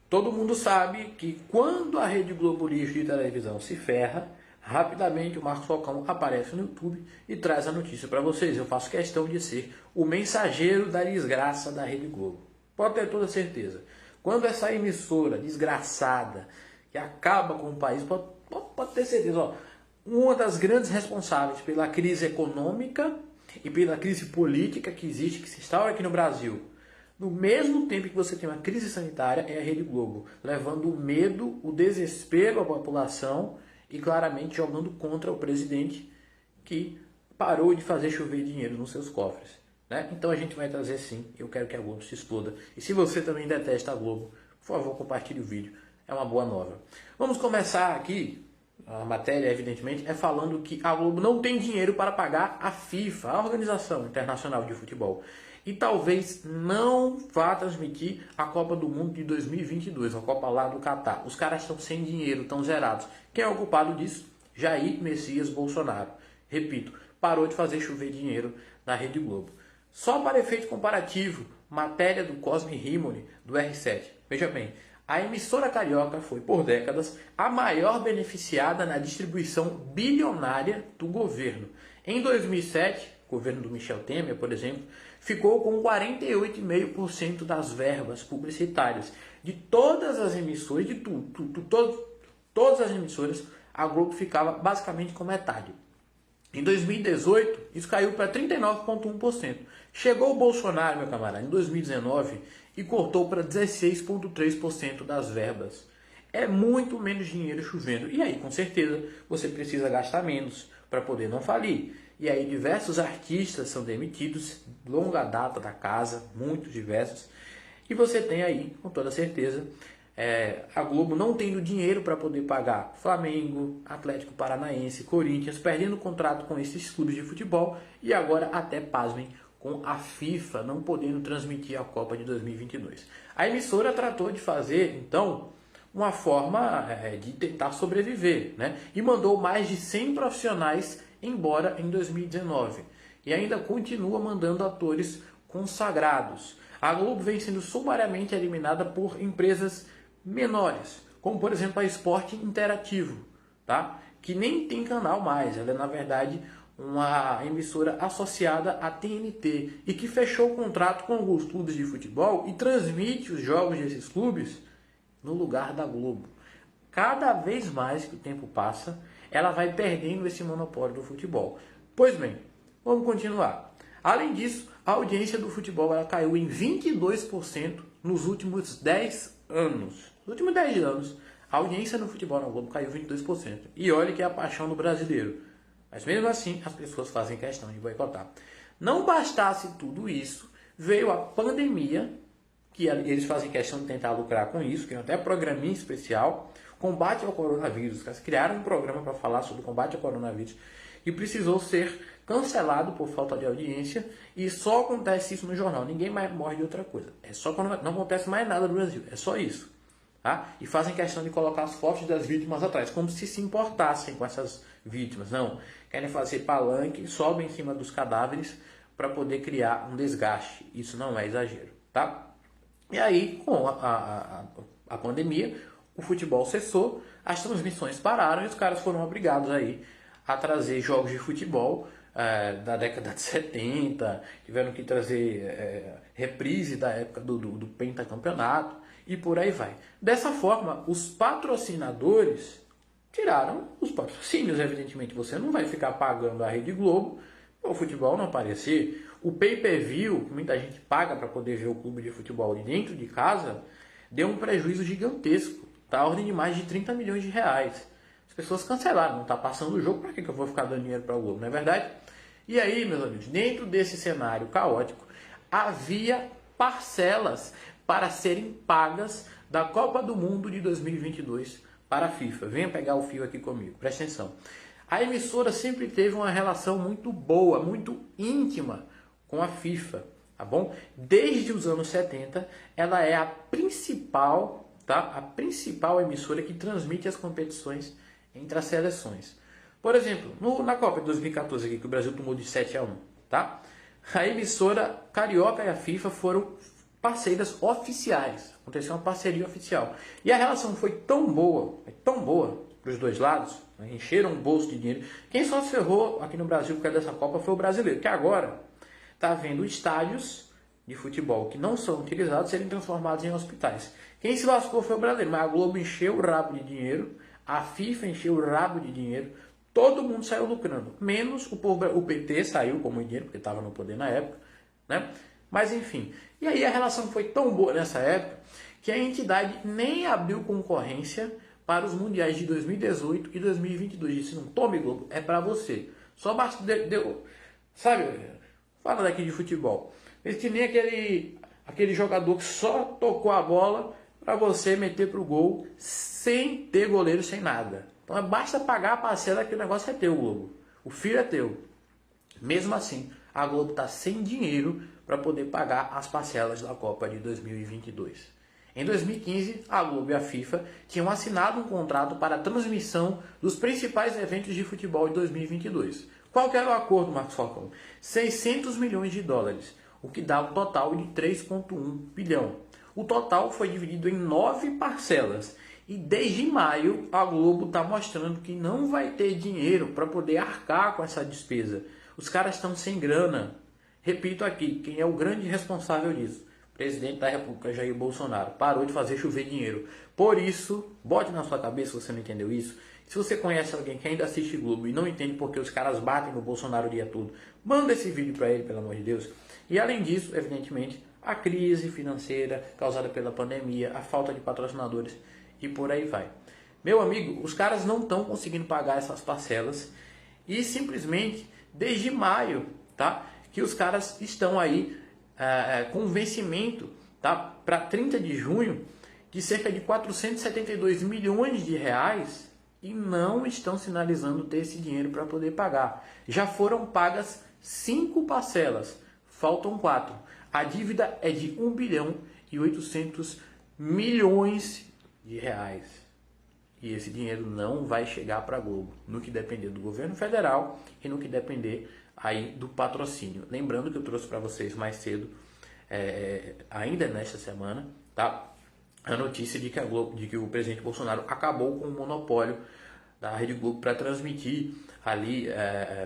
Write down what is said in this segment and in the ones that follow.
Todo mundo sabe que quando a Rede Globo Lixo de televisão se ferra, rapidamente o Marcos Falcão aparece no YouTube e traz a notícia para vocês. Eu faço questão de ser o mensageiro da desgraça da Rede Globo. Pode ter toda certeza. Quando essa emissora desgraçada que acaba com o país, pode ter certeza, ó, uma das grandes responsáveis pela crise econômica e pela crise política que existe, que se instaura aqui no Brasil, no mesmo tempo que você tem uma crise sanitária, é a Rede Globo, levando o medo, o desespero à população e claramente jogando contra o presidente que parou de fazer chover dinheiro nos seus cofres. Né? Então a gente vai trazer sim, eu quero que a Globo se exploda. E se você também detesta a Globo, por favor, compartilhe o vídeo, é uma boa nova. Vamos começar aqui, a matéria evidentemente é falando que a Globo não tem dinheiro para pagar a FIFA, a Organização Internacional de Futebol. E talvez não vá transmitir a Copa do Mundo de 2022, a Copa lá do Catar. Os caras estão sem dinheiro, estão zerados. Quem é o culpado disso? Jair Messias Bolsonaro. Repito, parou de fazer chover dinheiro na Rede Globo. Só para efeito comparativo, matéria do Cosme Rimoli, do R7. Veja bem, a emissora carioca foi, por décadas, a maior beneficiada na distribuição bilionária do governo. Em 2007, o governo do Michel Temer, por exemplo, ficou com 48,5% das verbas publicitárias. De todas as emissoras, de todas as emissoras, a Globo ficava basicamente com metade. Em 2018, isso caiu para 39,1%. Chegou o Bolsonaro, meu camarada, em 2019 e cortou para 16,3% das verbas. É muito menos dinheiro chovendo. E aí, com certeza, você precisa gastar menos para poder não falir. E aí, diversos artistas são demitidos, longa data da casa, muitos diversos. E você tem aí, com toda certeza, a Globo não tendo dinheiro para poder pagar Flamengo, Atlético Paranaense, Corinthians, perdendo contrato com esses clubes de futebol e agora até, pasmem, com a FIFA não podendo transmitir a Copa de 2022. A emissora tratou de fazer, então, uma forma de tentar sobreviver, né? E mandou mais de 100 profissionais embora em 2019 e ainda continua mandando atores consagrados. A Globo vem sendo sumariamente eliminada por empresas menores, como por exemplo a Esporte Interativo, tá? Que nem tem canal mais, ela é na verdade uma emissora associada à TNT e que fechou o contrato com alguns clubes de futebol e transmite os jogos desses clubes no lugar da Globo. Cada vez mais que o tempo passa, ela vai perdendo esse monopólio do futebol. Pois bem, vamos continuar. Além disso, a audiência do futebol ela caiu em 22% nos últimos 10 anos. Nos últimos 10 anos, a audiência no futebol na Globo caiu 22%. E olha que é a paixão do brasileiro. Mas mesmo assim, as pessoas fazem questão de boicotar. Não bastasse tudo isso, veio a pandemia, que eles fazem questão de tentar lucrar com isso, criam até programinha especial, combate ao coronavírus. Eles criaram um programa para falar sobre o combate ao coronavírus e precisou ser cancelado por falta de audiência e só acontece isso no jornal. Ninguém mais morre de outra coisa. É só quando não acontece mais nada no Brasil. É só isso. Tá? E fazem questão de colocar as fotos das vítimas atrás, como se importassem com essas vítimas. Não. Querem fazer palanque, sobem em cima dos cadáveres para poder criar um desgaste. Isso não é exagero. Tá? E aí, com a pandemia, o futebol cessou, as transmissões pararam e os caras foram obrigados aí a trazer jogos de futebol da década de 70, tiveram que trazer reprise da época do pentacampeonato e por aí vai. Dessa forma, os patrocinadores tiraram os patrocínios, evidentemente. Você não vai ficar pagando a Rede Globo para o futebol não aparecer. O pay-per-view, que muita gente paga para poder ver o clube de futebol de dentro de casa, deu um prejuízo gigantesco, tá? A ordem de mais de 30 milhões de reais. As pessoas cancelaram, não está passando o jogo, para que eu vou ficar dando dinheiro para o Globo, não é verdade? E aí, meus amigos, dentro desse cenário caótico, havia parcelas para serem pagas da Copa do Mundo de 2022 para a FIFA. Venha pegar o fio aqui comigo, presta atenção. A emissora sempre teve uma relação muito boa, muito íntima com a FIFA, tá bom? Desde os anos 70, ela é a principal, tá? A principal emissora que transmite as competições entre as seleções. Por exemplo, na Copa de 2014 aqui, que o Brasil tomou de 7-1, tá? A emissora carioca e a FIFA foram parceiras oficiais. Aconteceu uma parceria oficial. E a relação foi tão boa para os dois lados, né? Encheram o bolso de dinheiro. Quem só se ferrou aqui no Brasil por causa dessa Copa foi o brasileiro, que agora está vendo estádios de futebol que não são utilizados serem transformados em hospitais. Quem se lascou foi o brasileiro, mas a Globo encheu o rabo de dinheiro, a FIFA encheu o rabo de dinheiro, todo mundo saiu lucrando, menos o PT saiu como dinheiro, porque estava no poder na época, né? Mas enfim, e aí a relação foi tão boa nessa época que a entidade nem abriu concorrência para os mundiais de 2018 e 2022. Disse, não, tome Globo, é para você. Só basta, sabe, fala daqui de futebol. Eles que nem aquele jogador que só tocou a bola para você meter pro gol sem ter goleiro, sem nada. Então basta pagar a parcela que o negócio é teu, Globo. O filho é teu. Mesmo assim, a Globo está sem dinheiro para poder pagar as parcelas da Copa de 2022. Em 2015, a Globo e a FIFA tinham assinado um contrato para a transmissão dos principais eventos de futebol de 2022. Qual que era o acordo, Marcos Falcão? 600 milhões de dólares, o que dá um total de 3,1 bilhão. O total foi dividido em 9 parcelas. E desde maio, a Globo está mostrando que não vai ter dinheiro para poder arcar com essa despesa. Os caras estão sem grana. Repito aqui, quem é o grande responsável disso? O presidente da República, Jair Bolsonaro. Parou de fazer chover dinheiro. Por isso, bote na sua cabeça se você não entendeu isso. Se você conhece alguém que ainda assiste Globo e não entende porque os caras batem no Bolsonaro o dia todo, manda esse vídeo para ele, pelo amor de Deus. E além disso, evidentemente, a crise financeira causada pela pandemia, a falta de patrocinadores e por aí vai. Meu amigo, os caras não estão conseguindo pagar essas parcelas e simplesmente desde maio, tá? Que os caras estão aí com vencimento, tá? Para 30 de junho de cerca de 472 milhões de reais e não estão sinalizando ter esse dinheiro para poder pagar. Já foram pagas 5 parcelas, faltam 4. A dívida é de 1 bilhão e 800 milhões de reais. E esse dinheiro não vai chegar para a Globo, no que depender do governo federal e no que depender aí do patrocínio. Lembrando que eu trouxe para vocês mais cedo, ainda nesta semana, tá? A notícia de que o presidente Bolsonaro acabou com o monopólio da Rede Globo para transmitir ali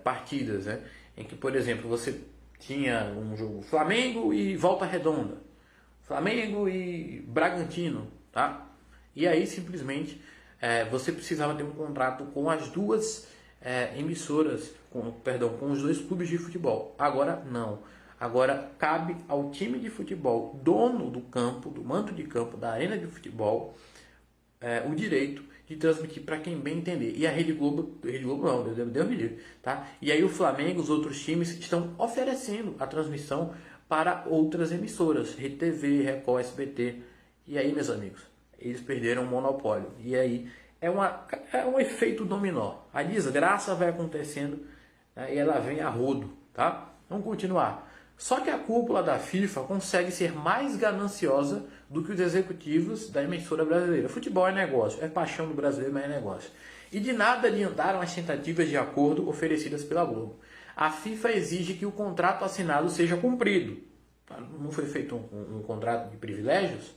partidas, né? Em que, por exemplo, você tinha um jogo Flamengo e Volta Redonda, Flamengo e Bragantino, tá? E aí simplesmente você precisava ter um contrato com as duas emissoras, com os dois clubes de futebol. Agora não. Agora cabe ao time de futebol, dono do campo, do manto de campo, da arena de futebol, o direito de transmitir para quem bem entender. E a Rede Globo não, Deus me livre, tá? E aí o Flamengo, os outros times estão oferecendo a transmissão para outras emissoras, Rede TV, Record, SBT. E aí, meus amigos, eles perderam o monopólio. E aí é um efeito dominó. A desgraça vai acontecendo, né, e ela vem a rodo, tá? Vamos continuar. Só que a cúpula da FIFA consegue ser mais gananciosa do que os executivos da emissora brasileira. Futebol é negócio, é paixão do brasileiro, mas é negócio. E de nada adiantaram as tentativas de acordo oferecidas pela Globo. A FIFA exige que o contrato assinado seja cumprido. Não foi feito um contrato de privilégios?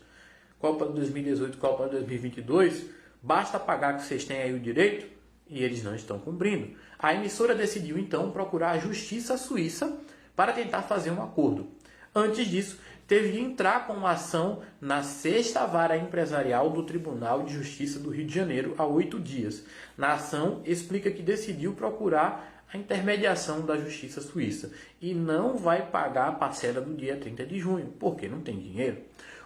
Copa de 2018, Copa de 2022, basta pagar que vocês têm aí o direito e eles não estão cumprindo. A emissora decidiu então procurar a Justiça Suíça para tentar fazer um acordo. Antes disso, teve de entrar com uma ação na 6ª Vara Empresarial do Tribunal de Justiça do Rio de Janeiro há 8 dias. Na ação, explica que decidiu procurar a intermediação da Justiça Suíça e não vai pagar a parcela do dia 30 de junho, porque não tem dinheiro.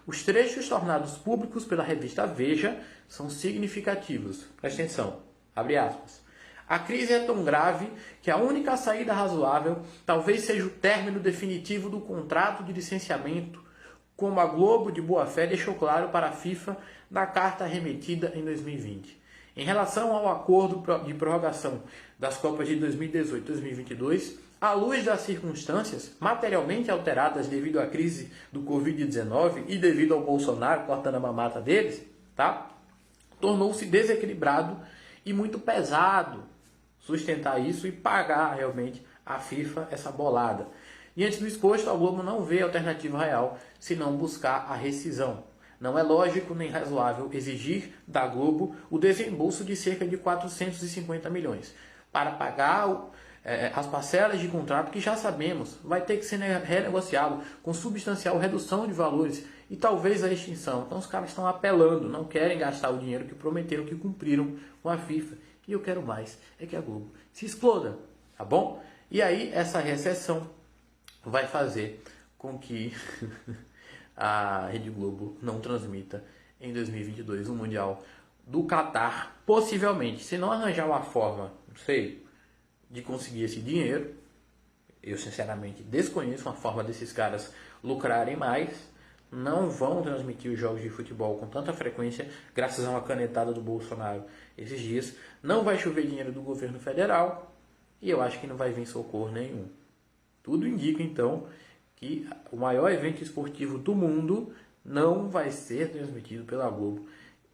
Os trechos tornados públicos pela revista Veja são significativos. Presta atenção, abre aspas. A crise é tão grave que a única saída razoável talvez seja o término definitivo do contrato de licenciamento, como a Globo de boa fé deixou claro para a FIFA na carta remetida em 2020. Em relação ao acordo de prorrogação das Copas de 2018 e 2022, à luz das circunstâncias materialmente alteradas devido à crise do Covid-19 e devido ao Bolsonaro cortando a mamata deles, tá? Tornou-se desequilibrado e muito pesado sustentar isso e pagar realmente à FIFA essa bolada. Diante do exposto, a Globo não vê alternativa real senão buscar a rescisão. Não é lógico nem razoável exigir da Globo o desembolso de cerca de 450 milhões para pagar as parcelas de contrato que já sabemos vai ter que ser renegociado com substancial redução de valores e talvez a extinção. Então os caras estão apelando, não querem gastar o dinheiro que prometeram, que cumpriram com a FIFA. E eu quero mais, é que a Globo se exploda, tá bom? E aí essa recessão vai fazer com que a Rede Globo não transmita em 2022 o Mundial do Catar, possivelmente, se não arranjar uma forma, não sei, de conseguir esse dinheiro. Eu sinceramente desconheço uma forma desses caras lucrarem mais. Não vão transmitir os jogos de futebol com tanta frequência, graças a uma canetada do Bolsonaro esses dias. Não vai chover dinheiro do governo federal e eu acho que não vai vir socorro nenhum. Tudo indica então que o maior evento esportivo do mundo não vai ser transmitido pela Globo.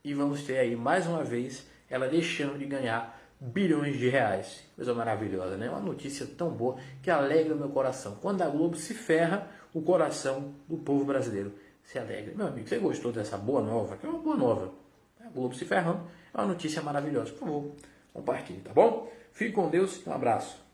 E vamos ter aí mais uma vez ela deixando de ganhar bilhões de reais. Coisa maravilhosa, né? Uma notícia tão boa que alegra meu coração. Quando a Globo se ferra, o coração do povo brasileiro se alegra. Meu amigo, você gostou dessa boa nova? Que é uma boa nova. A Globo se ferrando é uma notícia maravilhosa. Por favor, compartilhe, tá bom? Fique com Deus e um abraço.